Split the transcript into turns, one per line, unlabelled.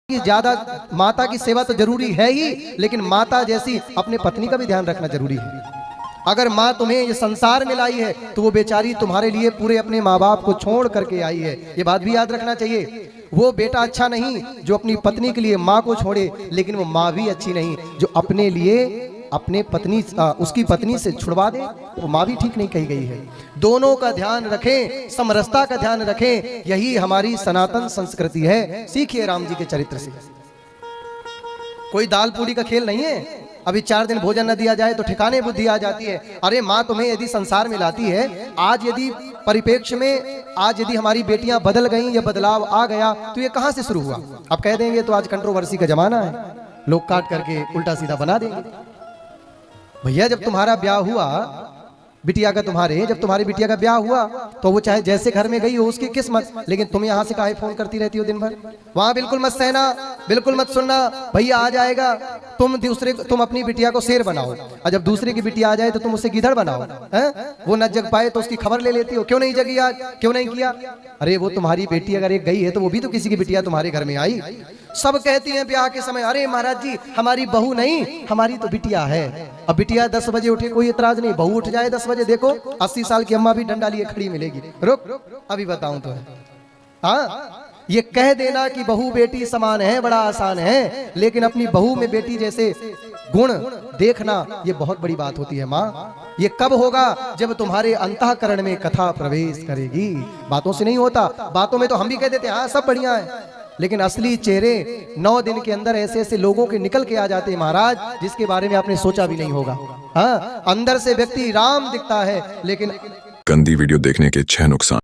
कि ज्यादा माता की सेवा तो जरूरी है ही, लेकिन माता जैसी अपने पत्नी का भी ध्यान रखना जरूरी है। अगर माँ तुम्हें ये संसार में लाई है तो वो बेचारी तुम्हारे लिए पूरे अपने माँ बाप को छोड़ करके आई है, ये बात भी याद रखना चाहिए। वो बेटा अच्छा नहीं जो अपनी पत्नी के लिए माँ को छोड़े, लेकिन वो माँ भी अच्छी नहीं जो अपने लिए अपने पत्नी उसकी पत्नी से छुड़वा दे, वो माँ भी ठीक नहीं कही गई है। दोनों का ध्यान रखें, समरसता का ध्यान रखें, यही हमारी सनातन संस्कृति है। सीखिए राम जी के चरित्र से। कोई दाल पूरी का खेल नहीं है। अभी 4 दिन भोजन न दिया जाए तो ठिकाने बुद्धि आ जाती है। अरे माँ तुम्हें यदि संसार में लाती है, आज यदि परिप्रेक्ष्य में आज यदि हमारी बेटियां बदल गई या बदलाव आ गया तो ये कहां से शुरू हुआ? अब कह देंगे तो आज कंट्रोवर्सी का जमाना है, लोग काट करके उल्टा सीधा बना देंगे। भैया जब तुम्हारा ब्याह हुआ बिटिया का, जब तुम्हारी बिटिया का ब्याह हुआ तो वो चाहे जैसे घर में गई हो उसकी किस्मत, लेकिन तुम यहाँ से काहे फोन करती रहती हो दिन भर? वहां बिल्कुल मत सहना, बिल्कुल मत सुनना, भैया आ जाएगा। तुम अपनी बिटिया को शेर बनाओ और जब दूसरे की बिटिया आ जाए तो तुम उसे गिदड़ बनाओ। वो न जग पाए तो उसकी खबर ले लेती हो, क्यों नहीं जगी आज, क्यों नहीं किया? अरे वो तुम्हारी बेटी अगर एक गई है तो वो भी तो किसी की बिटिया तुम्हारे घर में आई। सब कहती हैं ब्याह के समय, अरे महाराज जी हमारी बहू नहीं, हमारी तो बिटिया है। अब बिटिया 10 बजे उठे कोई इतराज नहीं, बहू उठ जाए 10 बजे, देखो 80 साल की अम्मा भी डंडा लिए खड़ी मिलेगी। रुक अभी बताऊं तो। हाँ, ये कह देना कि बहू बेटी समान है बड़ा आसान है, लेकिन अपनी बहू में बेटी जैसे गुण देखना ये बहुत बड़ी बात होती है। माँ ये कब होगा? जब तुम्हारे अंतःकरण में कथा प्रवेश करेगी। बातों से नहीं होता, बातों में तो हम भी कह देते हैं हाँ सब बढ़िया है, लेकिन असली चेहरे 9 दिन के अंदर ऐसे ऐसे लोगों के निकल के आ जाते हैं महाराज, जिसके बारे में आपने सोचा भी नहीं होगा। हाँ, अंदर से व्यक्ति राम दिखता है, लेकिन
गंदी वीडियो देखने के 6 नुकसान।